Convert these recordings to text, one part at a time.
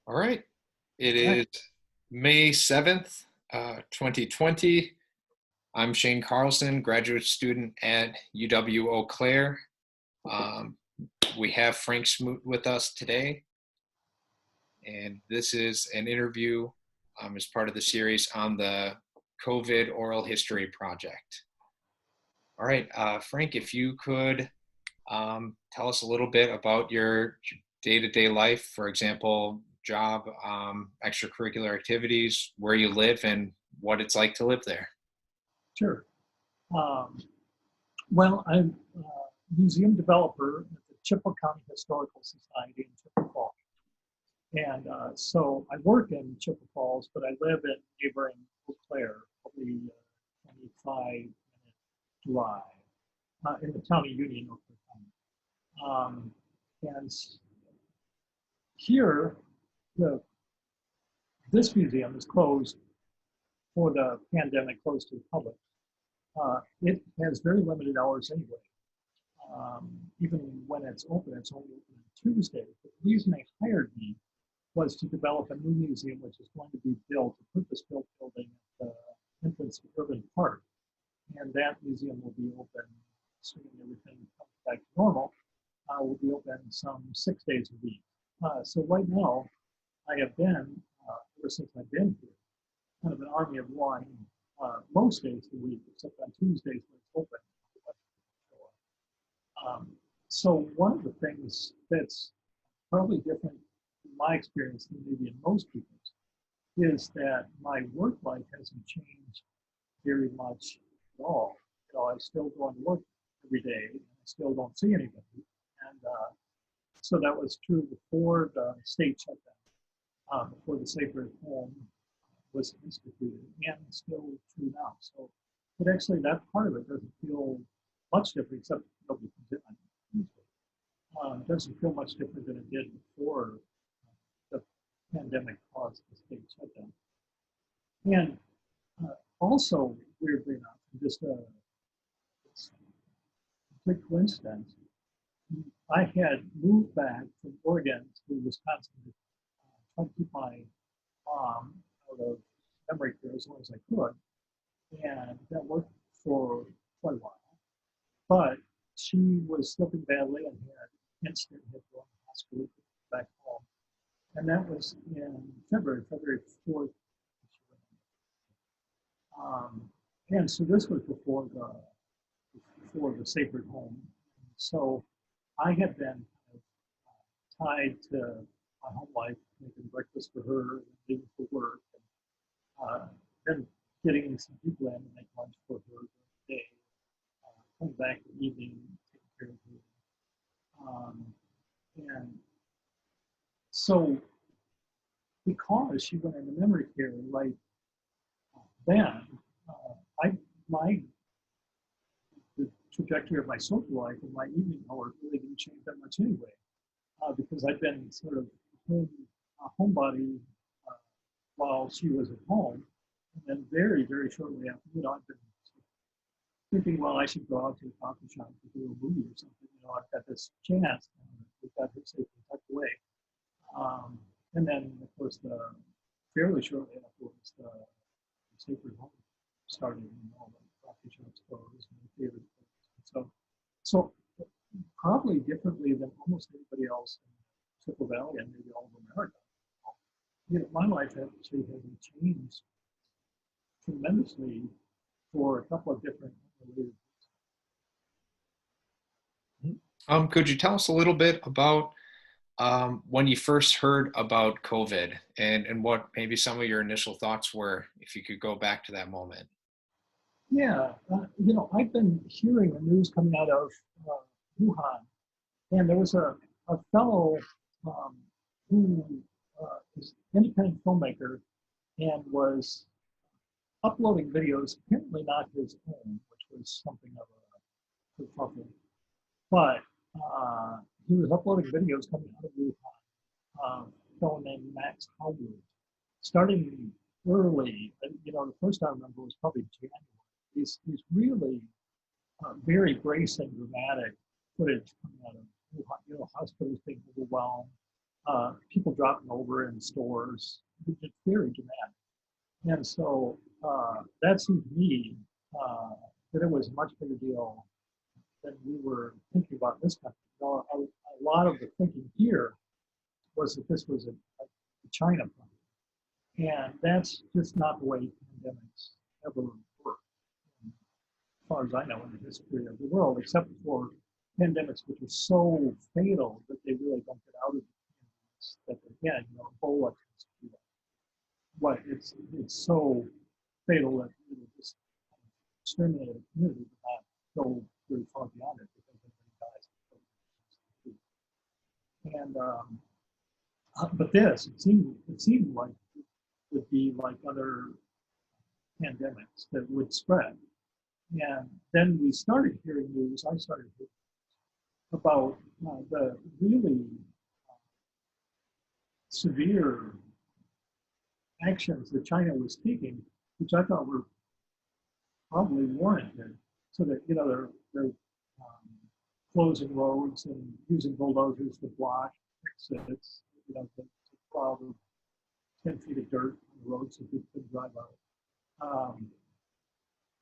All right. It Right. is May 7th, 2020. I'm Shane Carlson, graduate student at UW Eau Claire. Um, we have Frank Smoot with us today, and this is an interview as part of the series on the COVID Oral History Project. All right, Frank, if you could tell us a little bit about your day-to-day life, for example, job, extracurricular activities, where you live, and what it's like to live there. Sure. Um, well, I'm a museum developer at the Chippewa County Historical Society in Chippewa Falls. And so I work in Chippewa Falls, but I live in neighboring Eau Claire, probably 25-minute drive in the town of Union, Eau Claire County. And here, the, this museum is closed for the pandemic, closed to the public. It has very limited hours anyway. Even when it's open, it's only open on Tuesday. But the reason they hired me was to develop a new museum, which is going to be built, a purpose-built building at the entrance of Urban Park. And that museum will be open, assuming everything comes back to normal, will be open some 6 days a week. So right now, I have been, ever since I've been here, kind of an army of one, most days of the week, except on Tuesdays when it's open. Um, so one of the things that's probably different in my experience than maybe in most people's is that my work life hasn't changed very much at all. You know, I still go to work every day, and I still don't see anybody. And so that was true before the state shutdown, before the Safer at Home was instituted, and still true now. So, but actually, that part of it doesn't feel much different, except nobody comes in on Tuesday. It doesn't feel much different than it did before the pandemic caused the state shutdown. And also, weirdly enough, just a quick coincidence, I had moved back from Oregon to Wisconsin to try to keep my mom out of memory care as long as I could. And that worked for quite a while. But she was slipping badly and had instant hit going to hospital back home. And that was in February 4th. And so this was before the Sacred Home. So I had been kind of tied to my home life, making breakfast for her, leaving for work, and then getting some people in to make lunch for her during the day, coming back in the evening, taking care of her. And so because she went into memory care right then, I my the trajectory of my social life and my evening hours really didn't change that much anyway, because I'd been sort of a homebody while she was at home, and then very shortly after, I've been thinking, well, I should go out to a coffee shop to do a movie or something. I've got this chance, and we've got her safely tucked away. And then, of course, fairly shortly afterwards, the Sacred Home started, all the coffee shops closed and the theaters closed. So probably differently than almost anybody else in Chippewa Valley and maybe all of America. My life actually hasn't changed tremendously for a couple of different related. Could you tell us a little bit about when you first heard about COVID and what maybe some of your initial thoughts were, if you could go back to that moment? Yeah, I've been hearing the news coming out of Wuhan, and there was a fellow who is an independent filmmaker and was uploading videos, apparently not his own, which was something of a kerfuffle, but he was uploading videos coming out of Wuhan, a fellow named Max Howard, starting early. The first I remember was probably January. These really very bracing, dramatic footage coming out of Wuhan, hospitals being overwhelmed, people dropping over in stores. It's very dramatic. And so that seemed to me that it was a much bigger deal than we were thinking about in this country. You know, a lot of the thinking here was that this was a China problem. And that's just not the way pandemics ever work, as far as I know, in the history of the world, except for pandemics which are so fatal that they really don't get out of the pandemics. That again, you know, Ebola tends to do that. What it's so fatal that it will just exterminate a community, but not go very far beyond it because everybody dies. And but this, it seemed like it would be like other pandemics that would spread. And then we started hearing news. I started hearing about the really severe actions that China was taking, which I thought were probably warranted. So that you know they're closing roads and using bulldozers to block exits, you know, to plow the 10 feet of dirt on the road so people can drive out.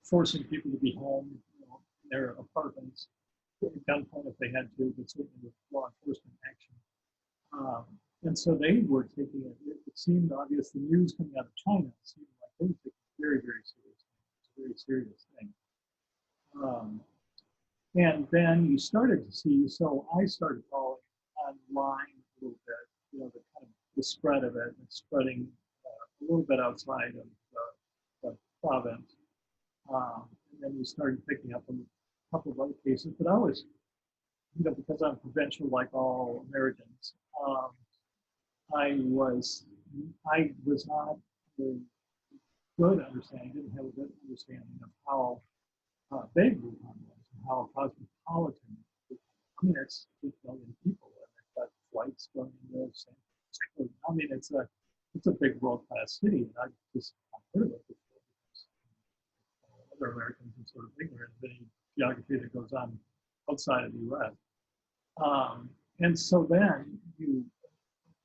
Forcing people to be home, you know, in their apartments, at gunpoint if they had to, but certainly with law enforcement action. And so they were taking it. It seemed obvious. The news coming out of China seemed like they were taking it very, very seriously. It's a very serious thing. And then you started to see. So I started following online a little bit. You know, the kind of the spread of it, and spreading a little bit outside of the province. And then we started picking up a couple of other cases, but I was, you know, because I'm provincial like all Americans, I was not a good understanding, didn't have a good understanding of how big Wuhan was and how cosmopolitan. I mean, it's 8 million people, and they've got flights going into San Francisco. I mean, it's a big world-class city, and I just heard of it before because other Americans are sort of ignorant of any geography that goes on outside of the U.S. And so then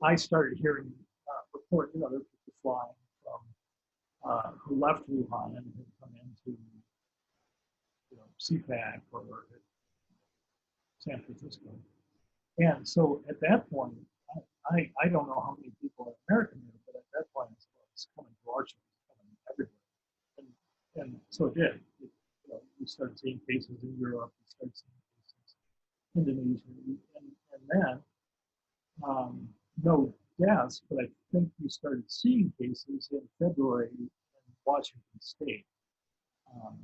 I started hearing reports, you know, there were people flying from who left Wuhan and had come into, you know, CPAC or San Francisco. And so at that point, I don't know how many people in America knew, but at that point, it's coming to our show, it's coming everywhere. And so it did. You know, we started seeing cases in Europe, we started seeing cases in Indonesia, and then no deaths, but I think we started seeing cases in February in Washington State.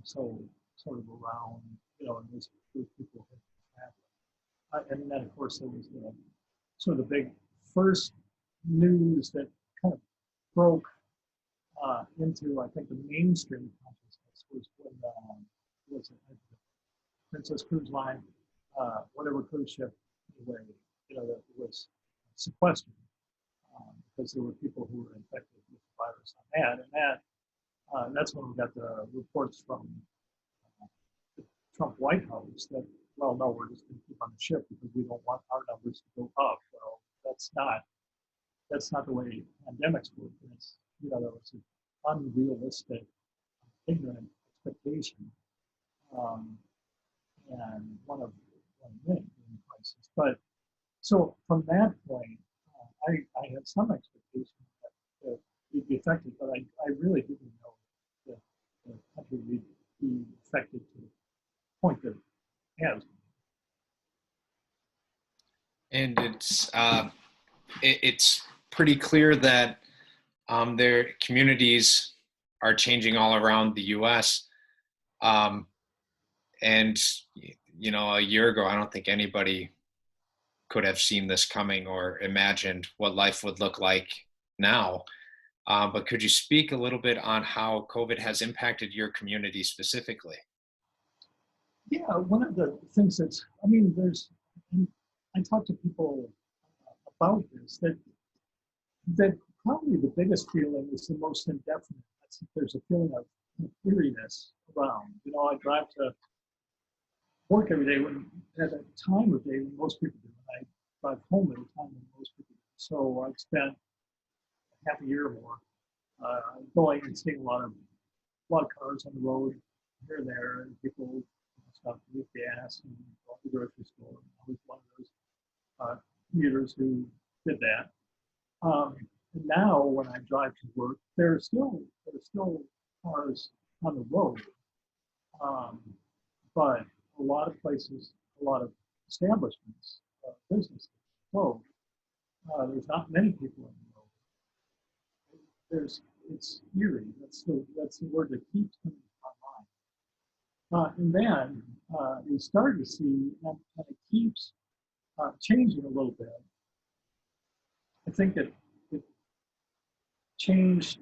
So sort of around, you know, and those people had and then of course there was the sort of the big first news that kind of broke into, I think, the mainstream consciousness was when was it Princess Cruise Line, whatever cruise ship, anyway, you know, that was sequestered because there were people who were infected with the virus on that, and that's when we got the reports from the Trump White House that, well, no, we're just going to keep on the ship because we don't want our numbers to go up. Well, that's not the way pandemics work. And it's, you know, that was an unrealistic, ignorant expectation, and one of many crises. But so from that point, I had some expectation that we'd be affected, but I really didn't know that the country would be affected to the point that it has. And it's pretty clear that their communities are changing all around the U.S. And you know, a year ago, I don't think anybody could have seen this coming or imagined what life would look like now. But could you speak a little bit on how COVID has impacted your community specifically? Yeah, one of the things that's, I mean, I talk to people about this, that probably the biggest feeling is the most indefinite. There's a feeling of weariness around. You know, I drive to work every day at a time of day when most people do. And I drive home at a time when most people do. so I spent half a year or more going and seeing a lot of cars on the road here and there, and people stop to get gas and go to the grocery store. I was one of those commuters who did that. And now, when I drive to work, there's still cars on the road, um, but a lot of places, a lot of establishments, businesses closed. There's not many people on the road. It's eerie. That's the word that keeps coming to my mind. And then we started to see, and it keeps changing a little bit. I think it changed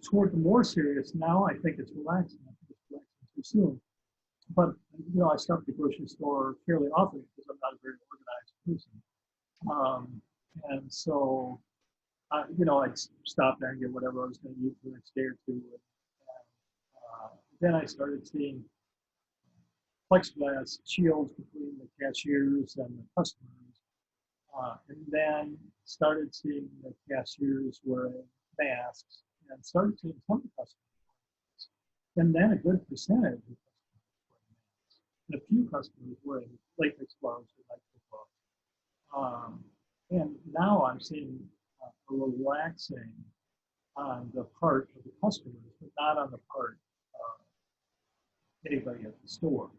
toward the more serious. Now I think it's relaxing. I think it's relaxing too soon. But I stop at the grocery store fairly often because I'm not a very organized person. And so I'd stop there and get whatever I was going to eat for the next day or two. Then I started seeing plexiglass shields between the cashiers and the customers. And then started seeing the cashiers wearing masks and started seeing some customers. And then a good percentage of customers wearing masks. And a few customers wearing latex gloves or nitrile gloves. And now I'm seeing a relaxing on the part of the customers, but not on the part of anybody at the store.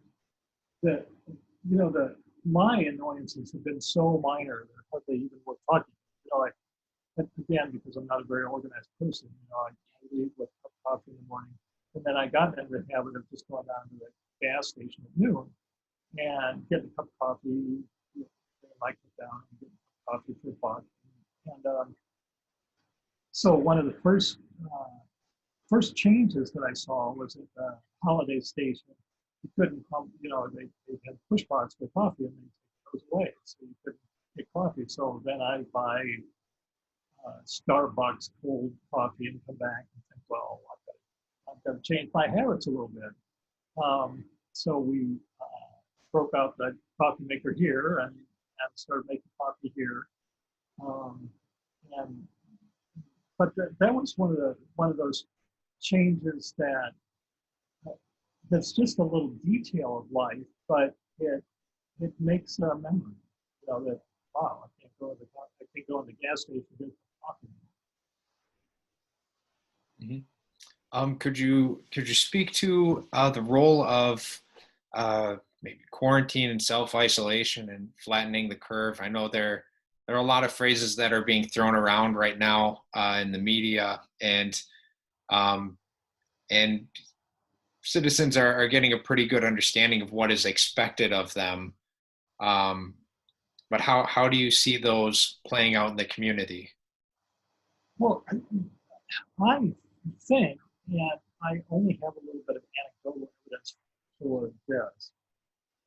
My annoyances have been so minor they're hardly even worth talking about. Again, because I'm not a very organized person, I leave with a cup of coffee in the morning, and then I got into the habit of just going down to the gas station at noon and getting a cup of coffee, my cup down, and getting a cup of coffee for $1. And so one of the first changes that I saw was at the Holiday Station. You couldn't come, they had push pots for coffee and they take those away, so you couldn't get coffee. So then I buy Starbucks cold coffee and come back and think, well, I've got to change my habits a little bit. So we broke out the coffee maker here and started making coffee here. But that was one of those changes that's just a little detail of life, but it makes a memory. That wow, I can't go in the gas station and get coffee. Mm-hmm. Could you speak to the role of maybe quarantine and self-isolation and flattening the curve? I know there are a lot of phrases that are being thrown around right now in the media, and citizens are getting a pretty good understanding of what is expected of them. But how do you see those playing out in the community? Well, I think, and I only have a little bit of anecdotal evidence for this,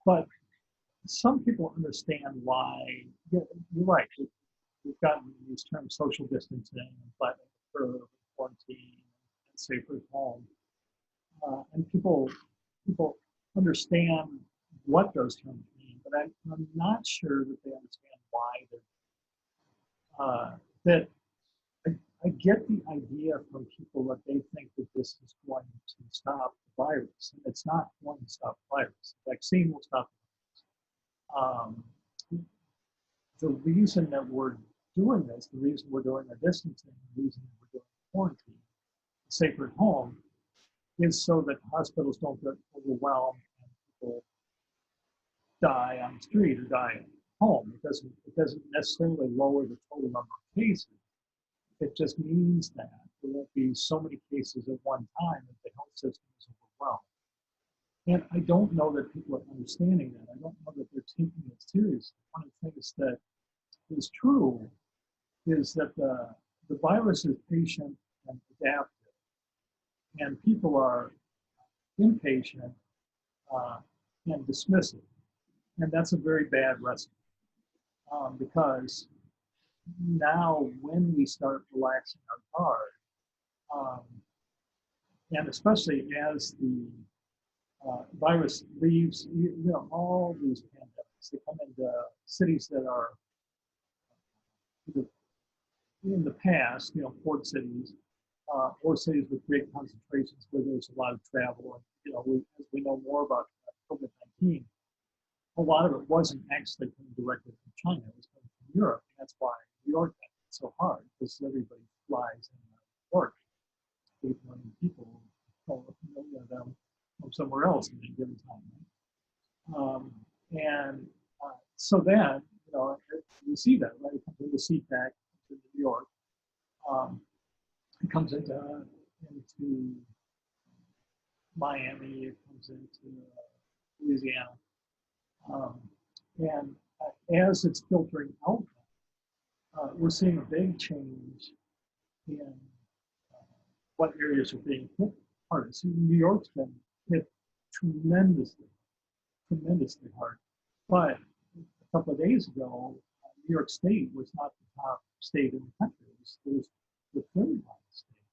but some people understand why. You're right. We've gotten these terms: social distancing, and flattening the curve, quarantine, and safer at home, and people understand what those terms mean, but I'm not sure that they understand why that. I get the idea from people that they think that this is going to stop the virus, and it's not going to stop the virus. The vaccine will stop the virus. The reason that we're doing this, the reason we're doing the distancing, the reason that we're doing quarantine, safer at home, is so that hospitals don't get overwhelmed and people die on the street or die at home. It doesn't necessarily lower the total number of cases. It just means that there won't be so many cases at one time that the health system is overwhelmed. And I don't know that people are understanding that. I don't know that they're taking it seriously. One of the things that is true is that the virus is patient and adaptive, and people are impatient and dismissive. And that's a very bad recipe because now when we start relaxing our guard, and especially as the virus leaves, all these pandemics, they come into cities that are in the past, port cities, or cities with great concentrations where there's a lot of travel, and as we know more about COVID-19, a lot of it wasn't actually coming directly from China; it was coming from Europe, and that's why New York got hit so hard because everybody flies in New York. 8 million people, well, a million of them from somewhere else at any given time. Right? And so then, you see that, right? It comes into CPAC, into New York. It comes into Miami. It comes into Louisiana. And as it's filtering out, we're seeing a big change in what areas are being hit hardest. New York's been hit tremendously hard. But a couple of days ago, New York State was not the top state in the country. It was the third highest state.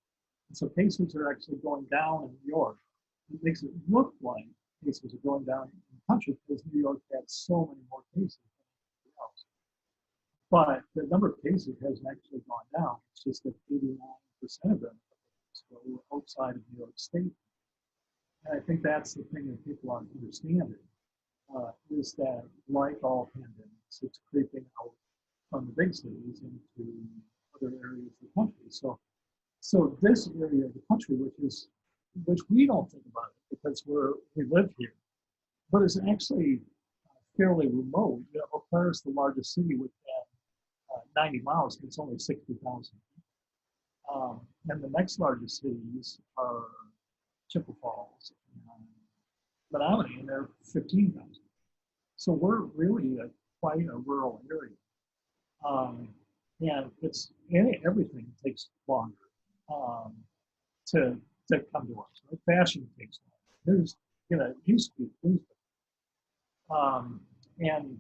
And so cases are actually going down in New York. It makes it look like cases are going down in the country because New York had so many more cases than anybody else. But the number of cases hasn't actually gone down. It's just that 89% of them were outside of New York State. And I think that's the thing that people aren't understanding, is that like all pandemics, it's creeping out from the big cities into other areas of the country. So this area of the country, which we don't think about it because we live here, but is actually fairly remote. Eau Claire is the largest city within 90 miles, and it's only 60,000. And the next largest cities are Chippewa Falls and Menominee, and they're 15,000. So we're really quite a rural area. And everything takes longer to come to us. Right? Fashion takes longer. News, it used to be news. And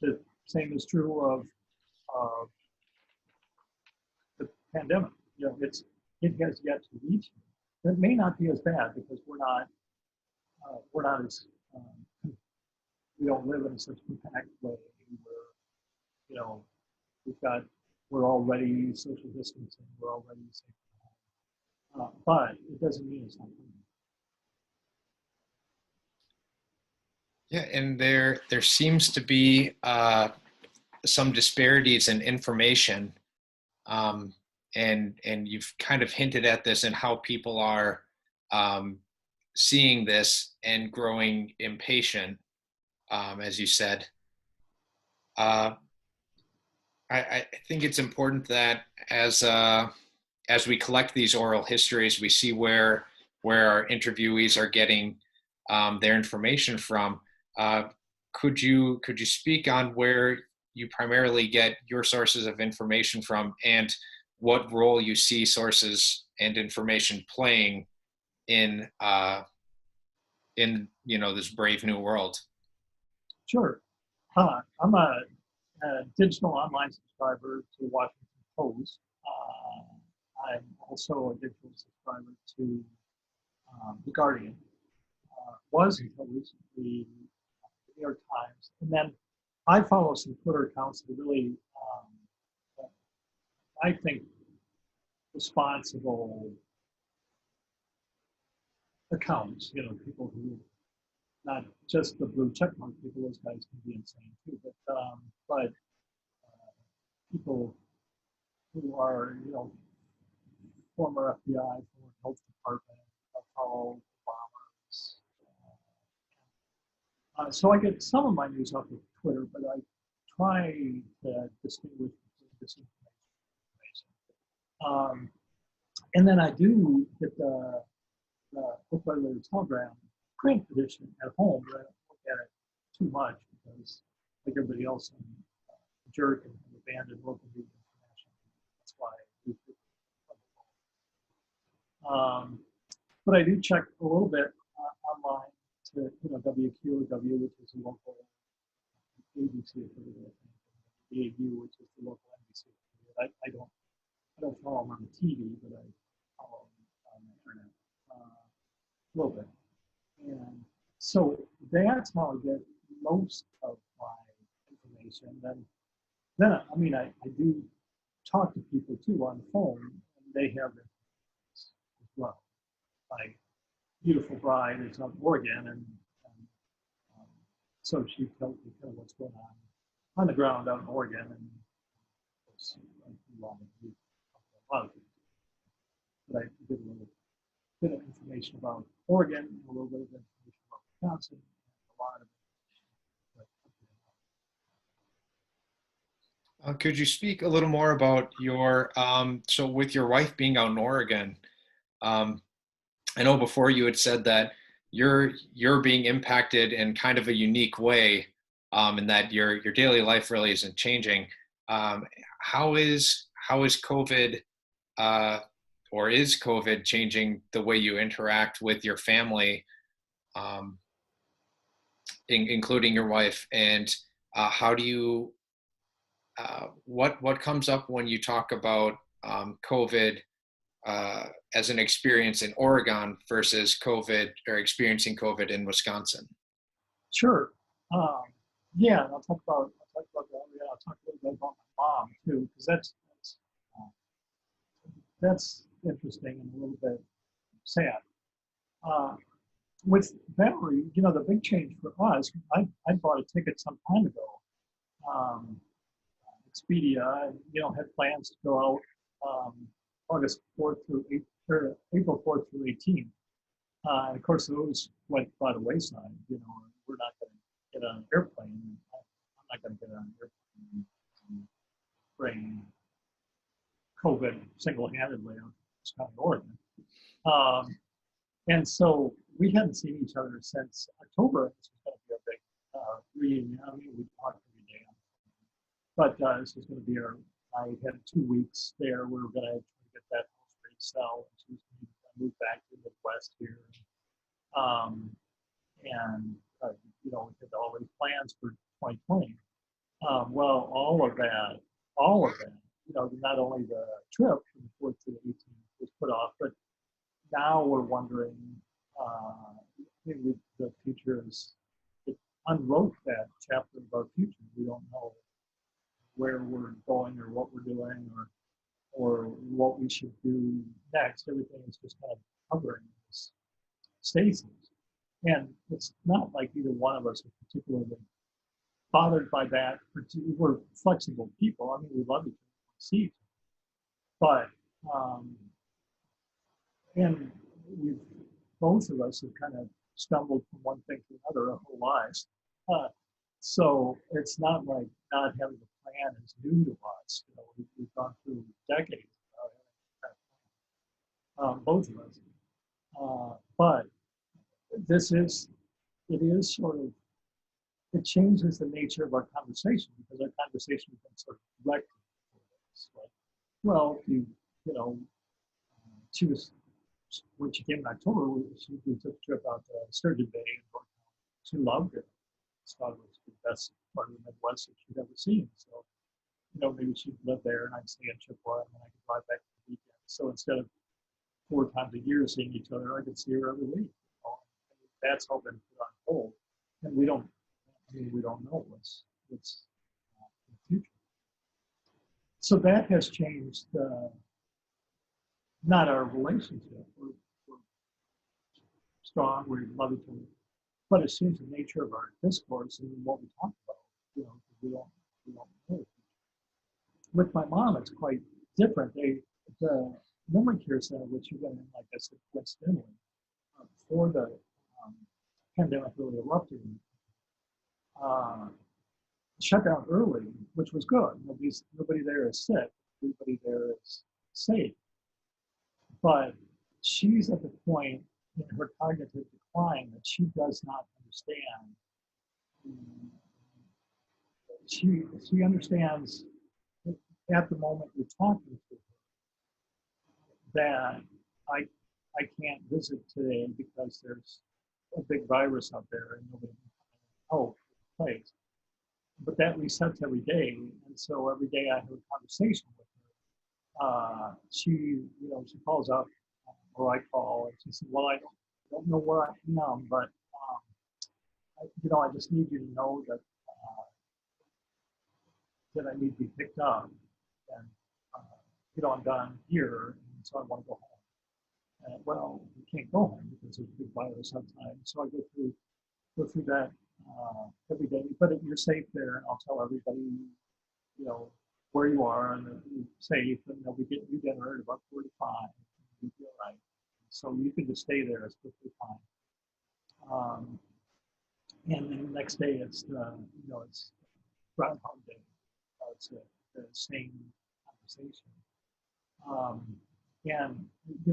the same is true of the pandemic. It has yet to reach. It may not be as bad because we're not as we don't live in such a compact way where we're already social distancing, we're already safe. But it doesn't mean it's not coming. Yeah, and there seems to be some disparities in information, and you've kind of hinted at this in how people are seeing this and growing impatient, as you said. I think it's important that as we collect these oral histories, we see where our interviewees are getting their information from. Could you speak on where you primarily get your sources of information from, and what role you see sources and information playing in this brave new world? Sure. I'm a digital online subscriber to the Washington Post. I'm also a digital subscriber to The Guardian. Was until recently the New York Times. And then I follow some Twitter accounts that really, I think, responsible accounts, people who, not just the blue checkmark people, those guys can be insane too, but people who are, former FBI, former health department, follow bombers. So I get some of my news off of Twitter, but I try to distinguish between disinformation. And then I do get the Oak Letter Telegram print edition at home, but I don't look at it too much because, like everybody else, I'm a jerk and have abandoned local news information. That's why I do it. But I do check a little bit online to WQOW, which is a local ABC affiliate, AAU, which is the local NBC affiliate. I don't follow them on the TV, but I follow them on the internet a little bit. And so that's how I get most of my information. information. Then I mean, I do talk to people too on the phone, and they have their as well. My beautiful bride is up in Oregon, and so she tells me kind of what's going on the ground out in Oregon, and it's a lot of things. But I did a little bit of information about Oregon, a little bit of information about Wisconsin, and a lot of Could you speak a little more about your, so with your wife being out in Oregon, um, I know before you had said that you're being impacted in kind of a unique way, and that your daily life really isn't changing. Um, how is COVID, uh, or is COVID changing the way you interact with your family, um, including your wife? And how do you what comes up when you talk about COVID as an experience in Oregon versus COVID or experiencing COVID in Wisconsin? Sure. Um, yeah, and I'll talk about that. Yeah, I'll talk a little bit about my mom too, because that's interesting and a little bit sad. Uh, with Valerie, the big change for us, I bought a ticket some time ago, um, Expedia, and had plans to go out August 4th through 8th, or April 4th through 18th. And of course, those went by the wayside. We're not going to get on an airplane. I'm not going to get on an airplane and bring COVID single-handedly on Scott Oregon. Um, and so we hadn't seen each other since October. This was going to be a big reunion. I mean, we talked every day. But this was going to be I had 2 weeks there. We were going to get that house ready to sell. And she was going to move back to the Midwest here. And we had all these plans for 2020. Well, all of that, not only the trip from the 4th to the 18th was put off, but now we're wondering, maybe the future it unwrote that chapter of our future. We don't know where we're going or what we're doing or what we should do next. Everything is just kind of hovering in this stasis. And it's not like either one of us are particularly bothered by that. We're flexible people. I mean, we love each other, see each other. But, and both of us have kind of stumbled from one thing to another our whole lives. So it's not like not having a plan is new to us. We've gone through decades both of us. But it is sort of, it changes the nature of our conversation because our conversation becomes sort of directed for us. Like, well, she was, when she came in October, we took a trip out to Sturgeon Bay. And she loved it. She thought it was the best part of the Midwest that she'd ever seen. So, maybe she'd live there and I'd stay in Chippewa and then I could drive back for the weekend. So instead of 4 times a year seeing each other, I could see her every week. That's all been put on hold. And we don't know what's in the future. So that has changed, not our relationship. We're strong, we love each other. But it seems the nature of our discourse and what we talk about, we don't know. With my mom, it's quite different. The memory care center, which you got in, like I said, coincidentally, before the pandemic really erupted, shut down early, which was good. Nobody there is sick. Everybody there is safe. But she's at the point in her cognitive decline that she does not understand. She understands at the moment you're talking to her that I can't visit today because there's a big virus out there and nobody can help the place. But that resets every day, and so every day I have a conversation with her. She calls up, or I call, and she says, "Well, I don't know where I am, but I just need you to know that that I need to be picked up, and I'm done here, and so I want to go home. Well, you can't go home because there's a big virus sometimes. So I go through that every day. But if you're safe there, and I'll tell everybody, where you are and that you're safe, and they'll be getting you dinner at about 45. You'll be all right. So you can just stay there. It's perfectly fine. And then the next day, it's Groundhog Day. It's the same conversation. Um, and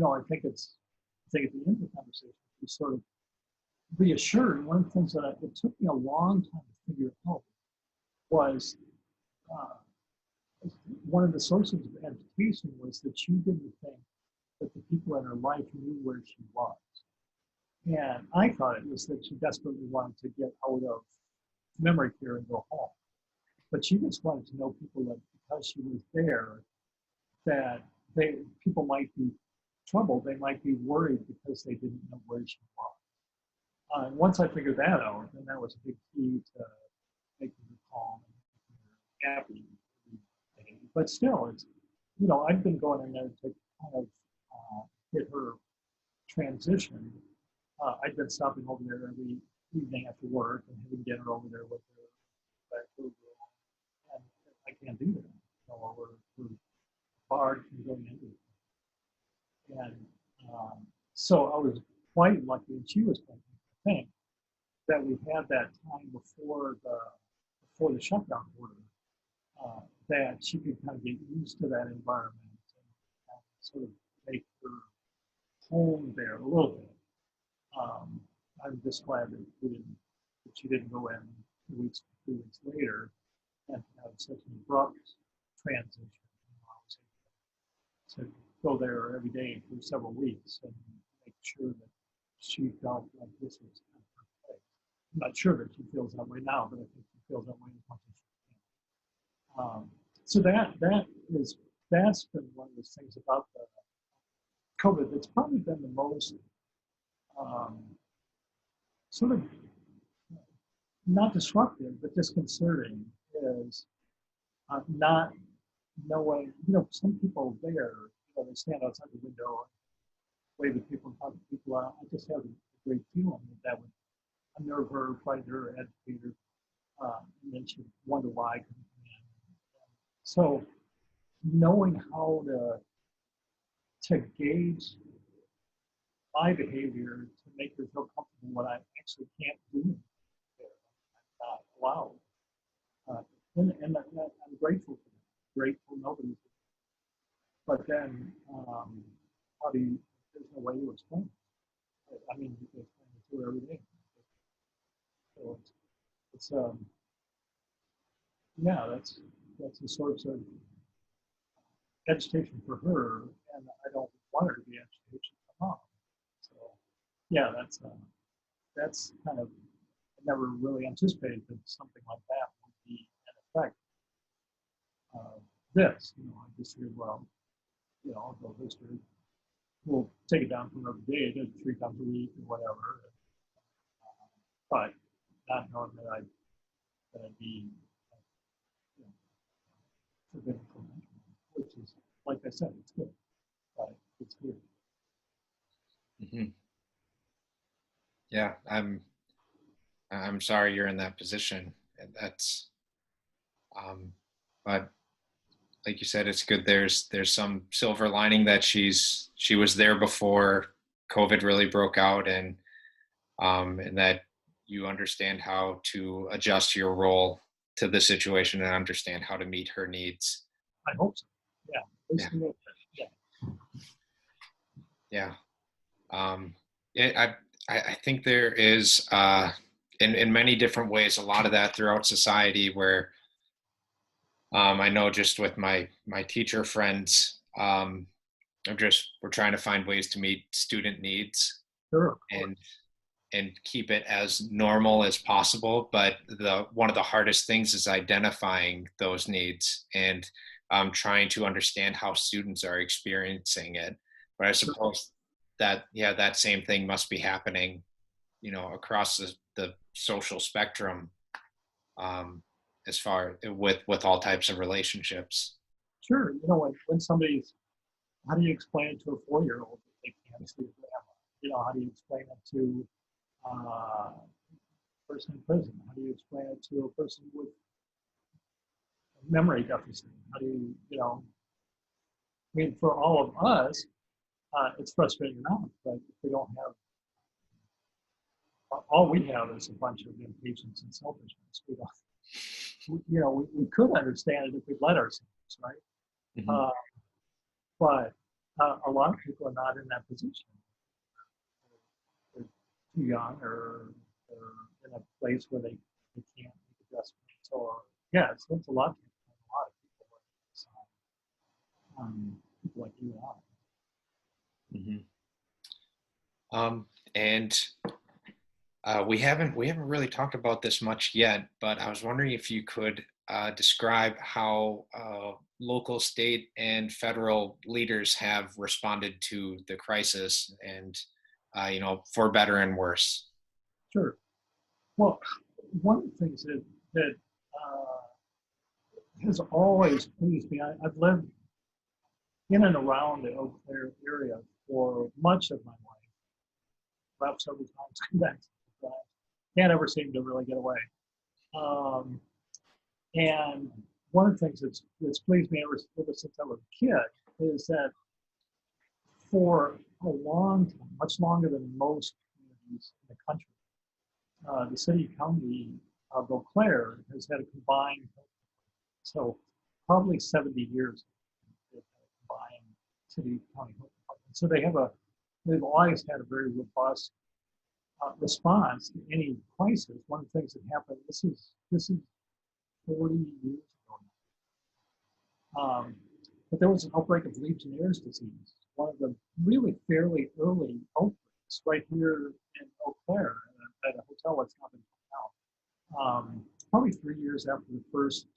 I think at the end of the conversation, you sort of reassured. One of the things that it took me a long time to figure out was one of the sources of agitation was that she didn't think that the people in her life knew where she was. And I thought it was that she desperately wanted to get out of memory care and go home. But she just wanted to know people that because she was there, that people might be troubled. They might be worried because they didn't know where she was. And once I figured that out, then that was a big key to making her calm and making her happy. But still, I've been going in there to kind of get her transition. I've been stopping over there every evening after work and having dinner over there with her. And I can't do that. We're barred from going into it. And so I was quite lucky, and she was lucky, I think, that we had that time before the shutdown order, that she could kind of get used to that environment and sort of make her home there a little bit. I'm just glad that she didn't go in 2 weeks later and have such an abrupt transition. I was able to go there every day for several weeks and make sure that she felt like this was kind of her place. I'm not sure that she feels that way now, but I think she feels that way as much as she can. So that's been one of the things about the COVID that's probably been the most sort of not disruptive, but disconcerting is not knowing, some people there, they stand outside the window and wave at people and talk to people. I just have a great feeling that would unnerve her, frighten her, agitate her, and then she'd wonder why I couldn't come in. So knowing how to gauge my behavior to make her feel comfortable when I actually can't do it there. I'm not allowed. And I'm grateful for that. Grateful nobody's. But then, how do you? There's no way to explain it. I mean, you can explain it to her every day. So it's yeah, that's a source of agitation for her, and I don't want her to be agitation for mom. So yeah, that's kind of, I never really anticipated that something like that would be an effect of this. I just figured, well, I'll go history. We'll take it down from every day to 3 times a week or whatever. But not knowing that I'd be forbidden from it, which is, like I said, it's good. But it's good. Mm-hmm. Yeah, I'm sorry you're in that position. That's but like you said, it's good. There's some silver lining that she was there before COVID really broke out, and that you understand how to adjust your role to the situation and understand how to meet her needs. I hope so. Yeah. Yeah. I think there is in many different ways a lot of that throughout society where I know just with my teacher friends, we're trying to find ways to meet student needs Sure. and keep it as normal as possible. But one of the hardest things is identifying those needs and trying to understand how students are experiencing it. But I suppose that same thing must be happening, across the social spectrum. as far with all types of relationships. Sure, when somebody's, how do you explain it to a 4-year-old that they can't see a grandma? How do you explain it to a person in prison? How do you explain it to a person with memory deficit? How do for all of us, it's frustrating enough, but if we don't have, all we have is a bunch of impatience and selfishness. We could understand it if we let ourselves, right? Mm-hmm. But a lot of people are not in that position. They're too young or in a place where they can't make adjustments. Or, yeah, it's a lot of people, people like you and I. Mm-hmm. And we haven't really talked about this much yet, but I was wondering if you could describe how local, state, and federal leaders have responded to the crisis, and for better and worse. Sure. Well, one of the things that has always pleased me, I've lived in and around the Eau Claire area for much of my life, left several times, come back several times. Can't ever seem to really get away. And one of the things that's pleased me ever since I was a kid is that for a long time, much longer than most communities in the country, the city county of Eau Claire has had a combined, so probably 70 years they've had a combined city county health department. So they've always had a very robust response to any crisis. One of the things that happened, this is 40 years ago now. But there was an outbreak of Legionnaire's disease, one of the really fairly early outbreaks right here in Eau Claire at a hotel that's not been put out. Probably 3 years after the first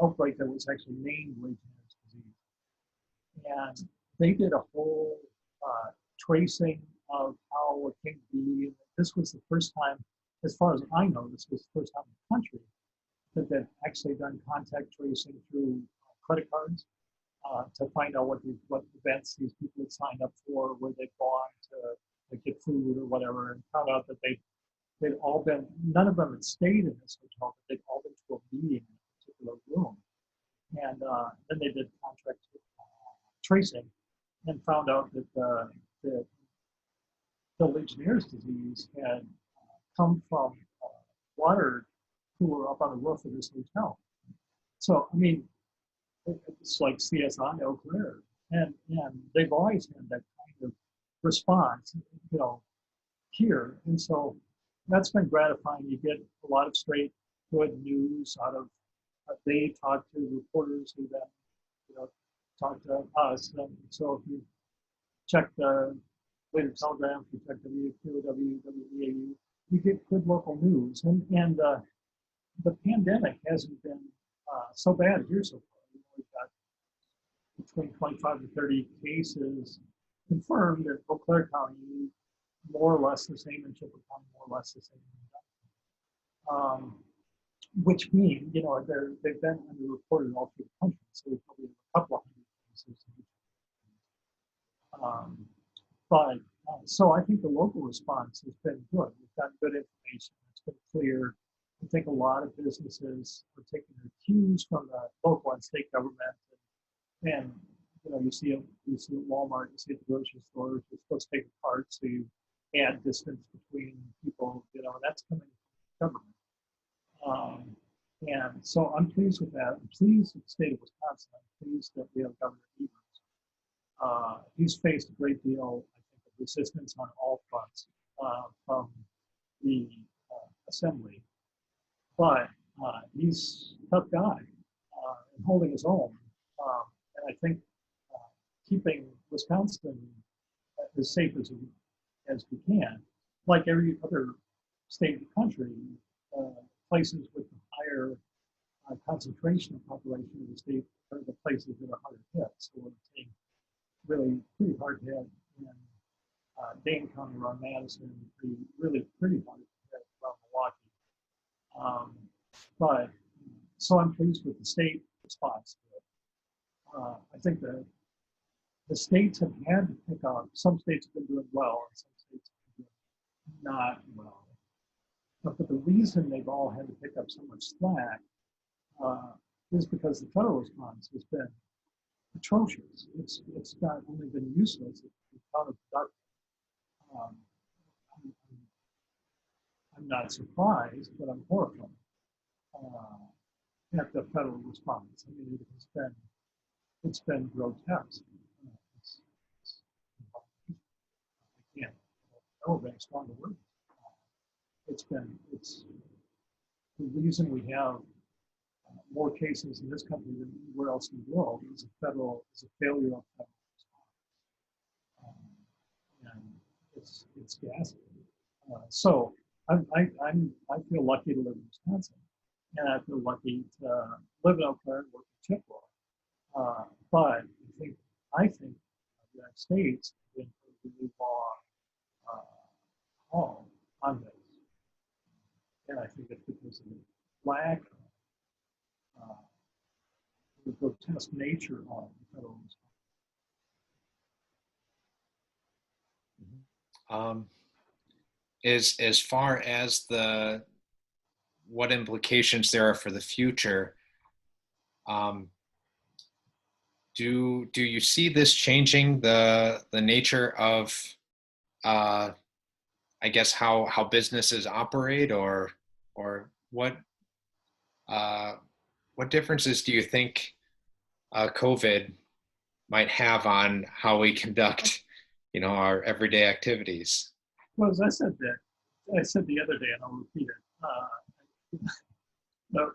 outbreak that was actually named Legionnaire's disease. And they did a whole tracing of how it came to be. This was the first time, as far as I know, this was the first time in the country that they've actually done contact tracing through credit cards to find out what events these people had signed up for, where they'd gone to get food or whatever, and found out that they'd all been, none of them had stayed in this hotel, but they'd all been to a meeting in a particular room. And then they did contact tracing and found out that the Legionnaire's disease had come from water cooler up on the roof of this hotel. So, I mean, it's like CSI Eau Claire. And they've always had that kind of response, here. And so that's been gratifying. You get a lot of straight, good news out of, they talk to reporters who then, talk to us. And so if you check the Later Telegram, if you check WQOW, WEAU, you get good local news. And the pandemic hasn't been so bad here so far. We've got between 25 and 30 cases confirmed in Eau Claire County, more or less the same in Chippewa County, more or less the same in which means, they've been underreported all through the country. So we probably have a couple of hundred cases. So I think the local response has been good. We've gotten good information. It's been clear. I think a lot of businesses are taking their cues from the local and state government. And you see it at Walmart, you see it at the grocery stores. You're supposed to take apart so you add distance between people. That's coming from government. And so I'm pleased with that. I'm pleased with the state of Wisconsin. I'm pleased that we have Governor Evers. He's faced a great deal, I think, of resistance on all fronts from the assembly, but he's a tough guy and holding his own. And I think keeping Wisconsin as safe as we can, like every other state in the country, places with a higher concentration of population in the state are the places that are harder hit. So we're seeing really pretty hard hit in Dane County around Madison, really pretty hard hit around Milwaukee. But So I'm pleased with the state response to it. I think the states have had to pick up. Some states have been doing well, and some states have been doing not well. But the reason they've all had to pick up so much slack is because the federal response has been atrocious. It's not only been useless, it's counterproductive. Um, I'm not surprised, but I'm horrified at the federal response. I mean, it's been grotesque. It's, I can't. I don't think stronger word. It's the reason we have more cases in this country than anywhere else in the world is a failure of federal response, and it's ghastly. So I feel lucky to live in Wisconsin, and I feel lucky to live in Eau Claire and work in Chippewa. But I think the United States has been really long on this, and I think it's because of the lack of the grotesque nature of the federal response. As far as what implications there are for the future, do you see this changing the nature of I guess how businesses operate, or what differences do you think COVID might have on how we conduct, our everyday activities? Well, as I said the other day, and I'll repeat it. The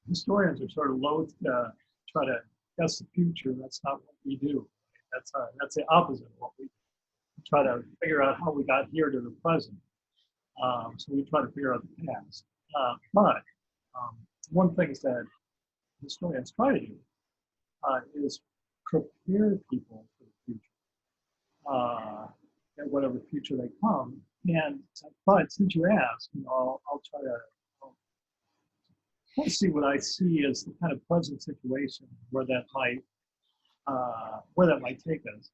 historians are sort of loath to try to guess the future. That's not what we do. That's the opposite of what we do. We try to figure out how we got here to the present. So we try to figure out the past. But one thing that historians try to do is prepare people for the future, and whatever future they come. And but since you asked, I'll try to see what I see as the kind of present situation where that might take us.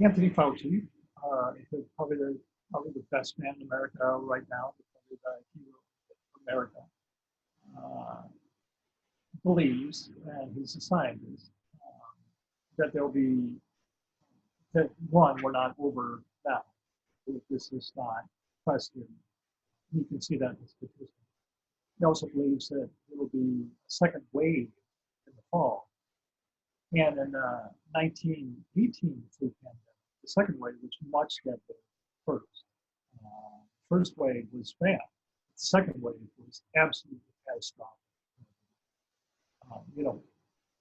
Anthony Fauci is probably the best man in America right now, probably the hero of America. Believes, and he's a scientist, that we're not over now. This is not question. You can see that in the statistics. He also believes that there will be a second wave in the fall. And in the 1918 flu pandemic, the second wave was much deadlier than the first. First wave was bad. The second wave was absolutely catastrophic.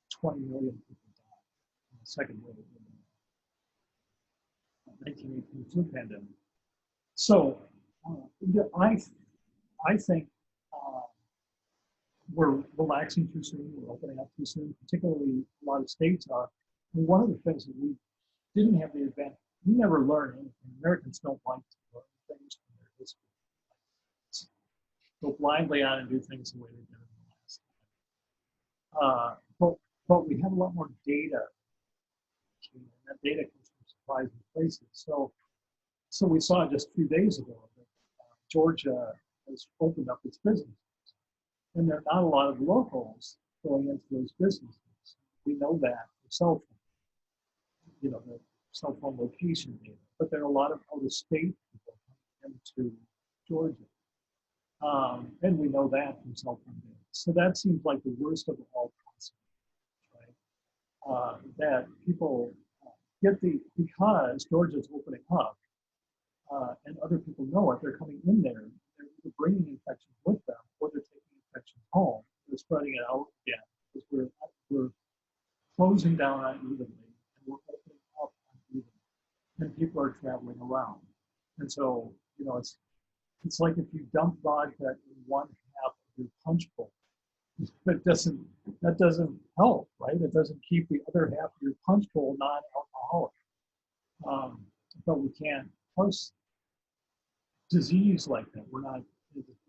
20 million people died in the second wave of the 1918 flu pandemic. So I think we're relaxing too soon, we're opening up too soon, particularly a lot of states are. And one of the things that we didn't have the advantage, we never learn anything. Americans don't like to learn things from their history. Go blindly on and do things the way they did in the last time. But we have a lot more data, and that data comes from surprising places. So we saw just a few days ago that Georgia has opened up its businesses, and there are not a lot of locals going into those businesses. We know that for cell phone, the cell phone location data, but there are a lot of out-of-state people coming into Georgia, and we know that from cell phone data. So that seems like the worst of all possibilities, right? That people because Georgia's opening up, and other people know it, they're coming in there, they're bringing infections with them, or they're taking infections home, they're spreading it out again, because we're closing down unevenly, and we're opening up unevenly, and people are traveling around. And so, it's like if you dump vodka in one half of your punch bowl, that doesn't help, right? It doesn't keep the other half of your punch bowl non-alcoholic. But we can't force disease like that. We're not,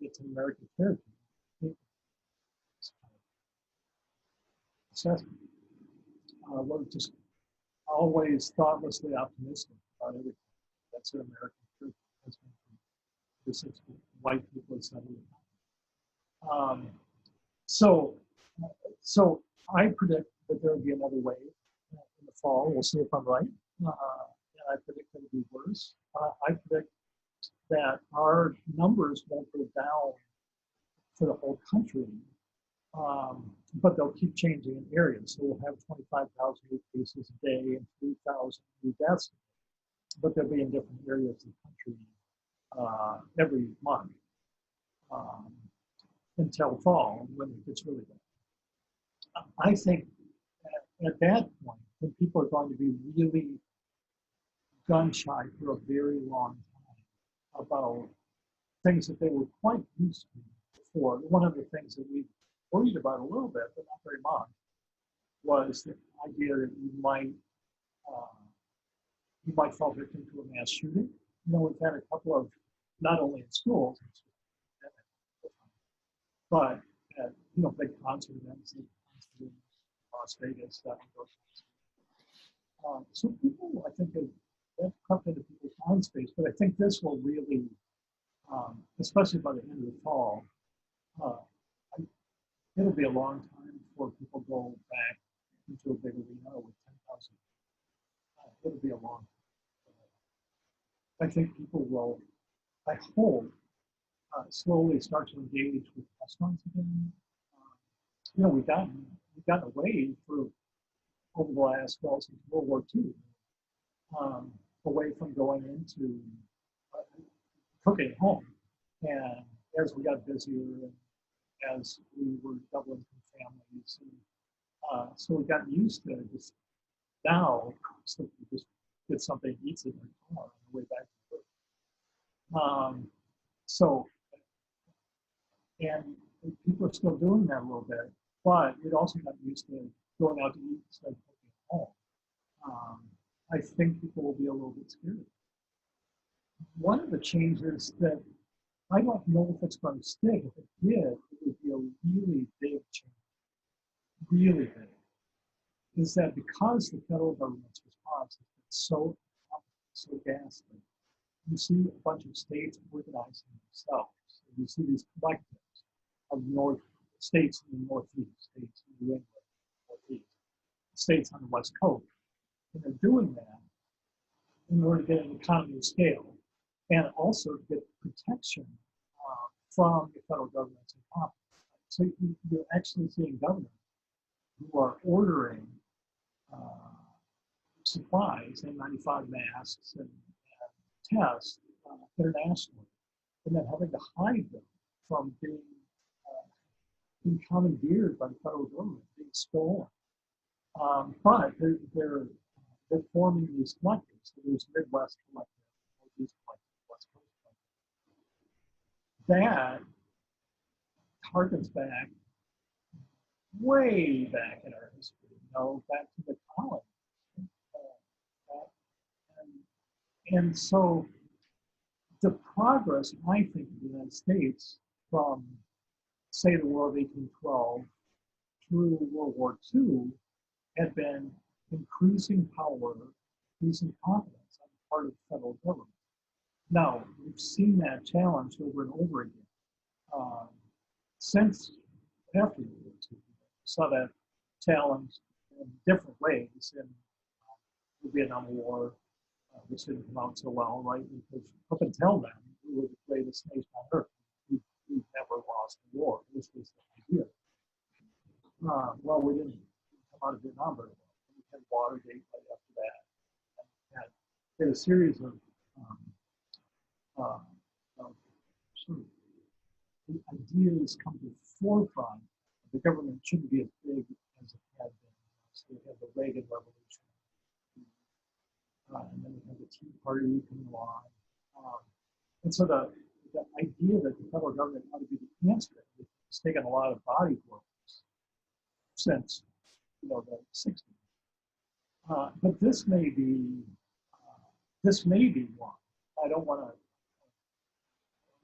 it's an American territory. It's kind of assessment. We're just always thoughtlessly optimistic about everything. That's an American territory. That's been for the 60s. White people have settled it. So, so I predict that there will be another wave in the fall. We'll see if I'm right. And I predict it'll be worse. I predict that our numbers won't go down for the whole country, but they'll keep changing in areas. So we'll have 25,000 new cases a day and 3,000 new deaths, but they'll be in different areas of the country every month until fall when it gets really bad. I think at that point, when people are going to be really gun shy for a very long time about things that they were quite used to before. One of the things that we worried about a little bit, but not very much, was the idea that you might fall victim to a mass shooting. You know, we've had a couple of, not only in schools, but at, you know, big concert events in Las Vegas, so people, I think, have crept into people's mind space, but I think this will really, especially by the end of the fall, it'll be a long time before people go back into a big arena with 10,000. It'll be a long time. I think people will, I hope, slowly start to engage with restaurants again. You know, we've gotten away for over the last, well, since World War II, away from going into cooking at home. And as we got busier and as we were doubling from families, and, so we got used to just now, so we just get something, eats it in the car on the way back to work. So, and people are still doing that a little bit, but it also got used to going out to eat instead of cooking at home. I think people will be a little bit scared. One of the changes that I don't know if it's going to stick. If it did, it would be a really big change, really big. Is that because the federal government's response has been so ghastly, you see a bunch of states organizing themselves. You see these collectives of states in the Northeast, states in New England, Northeast, states on the West Coast. And they're doing that in order to get an economy of scale and also to get protection from the federal government's incompetence. So you're actually seeing governors who are ordering supplies, N95 masks and tests internationally, and then having to hide them from being commandeered by the federal government, being stolen. But they're forming these collectives. So there's Midwest collective, Northeast collective, West Coast collective. That harkens back way back in our history, you know, back to the colonies. And so the progress, I think, of the United States from, say, the War of 1812 through World War II had been increasing power, increasing confidence on the part of the federal government. Now, we've seen that challenged over and over again since after World War II. We saw that challenged in different ways in the Vietnam War, which didn't come out so well, right? Because up until then, we were the greatest nation on earth. We've never lost a war. This was the idea. Well, we didn't come out of Vietnam very well. We had Watergate right after that. We had a series of sort of ideas come to the forefront. The government shouldn't be as big as it had been. So we had the Reagan Revolution. And then we had the Tea Party coming along. And so the idea that the federal government ought to be the answer has taken a lot of body blows since, you know, the 60s. But this may be one. I don't want to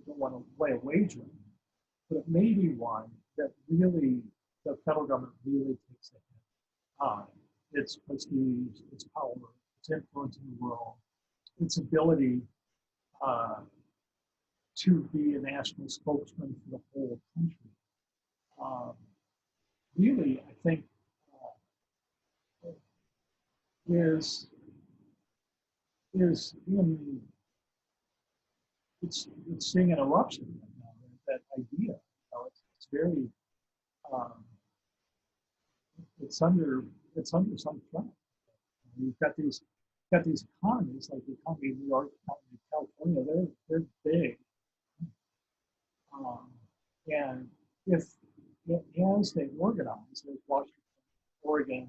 don't want to lay a wager, but it may be one that really the federal government really takes a hit on its prestige, its power, its influence in the world, its ability uh, to be a national spokesman for the whole country. Um, really, I think is is in it's seeing an eruption right now. That idea, it's very um, it's under some threat. You've got these economies like the economy of New York, the economy of California. They're big, and if as they organize, as Washington, Oregon,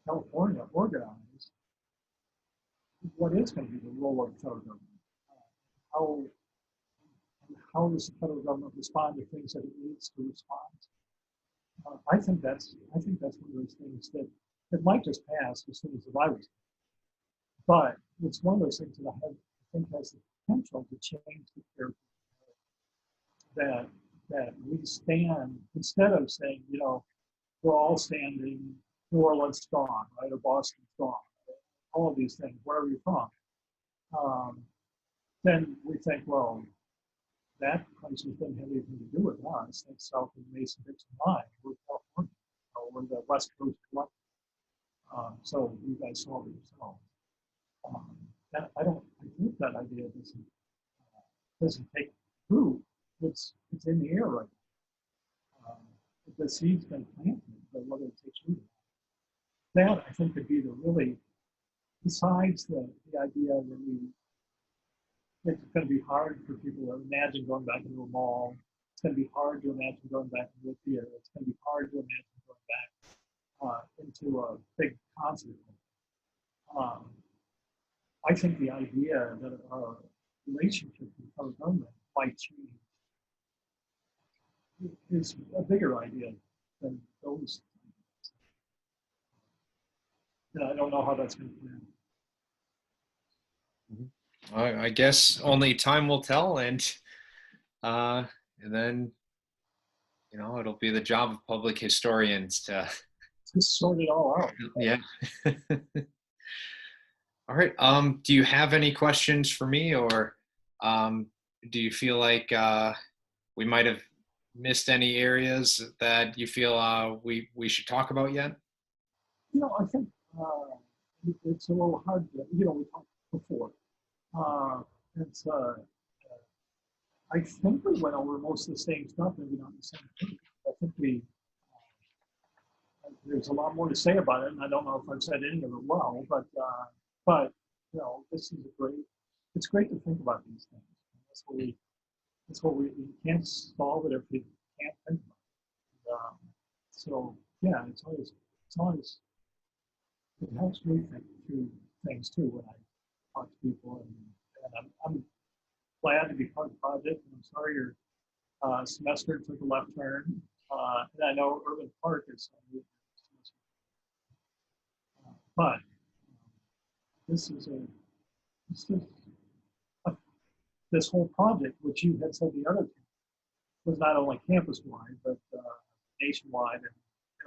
California organize, what is going to be the role of the federal government? How how does the federal government respond to things that it needs to respond to? I think that's one of those things that might just pass as soon as the virus, but it's one of those things that I think has the potential to change the character that we stand instead of saying, we're all standing New Orleans strong, right, or Boston strong, all of these things, wherever you're from. Then we think, well, that crisis didn't have anything to do with us. That's south of the Mason-Dixon line. We're California, we're the West Coast collective. So you guys solve it yourselves. I think that idea doesn't take root. It's in the air right now. The seed's been planted, but whether it takes root, that I think could be the really, besides the idea that it's going to be hard for people to imagine going back into a mall. It's going to be hard to imagine going back into a theater. It's going to be hard to imagine going back into a big concert. I think the idea that our relationship with the federal government might change is a bigger idea than those. And I don't know how that's going to play out. I guess only time will tell, and then it'll be the job of public historians to sort it all out. Yeah. All right. Do you have any questions for me, or do you feel like we might have missed any areas that you feel we should talk about yet? I think it's a little hard to, we talked before. I think we went over most of the same stuff, maybe not the same thing. I think there's a lot more to say about it, and I don't know if I've said any of it well, but this is it's great to think about these things. That's what we can't solve it if we can't think about it. So yeah, it's always, it helps me think through things too when I talk to people, and I'm glad to be part of the project. And I'm sorry your semester took a left turn, and I know Urban Park is, but this is this whole project, which you had said the other time, was not only campus-wide but nationwide and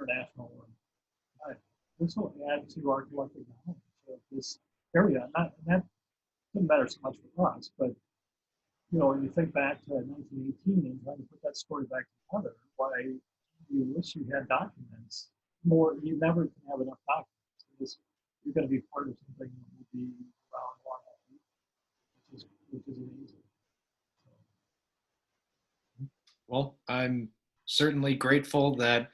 international. And this will add to our collective knowledge of this area. That doesn't matter so much for us, but when you think back to 1918 and trying to put that story back together, why you wish you had documents more. You never can have enough documents. You're going to be part of something that will be around long, which is amazing. Well, I'm certainly grateful that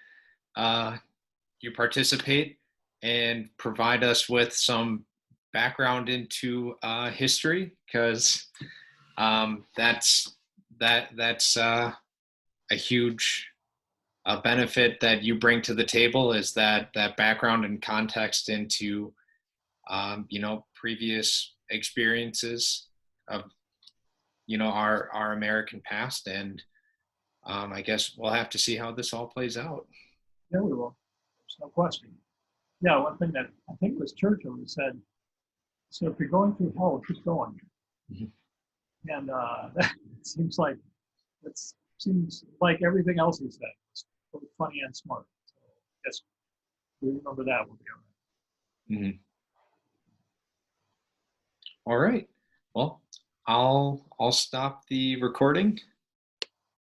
you participate and provide us with some background into history, because that's a huge benefit that you bring to the table, is that background and context into previous experiences of our American past. And I guess we'll have to see how this all plays out. Yeah, we will. There's no question. Yeah, one thing that I think it was Churchill who said, "So if you're going through hell, keep going." Mm-hmm. And it seems like everything else he said was both funny and smart. So I guess we remember that one. Mhm. All right. Well, I'll stop the recording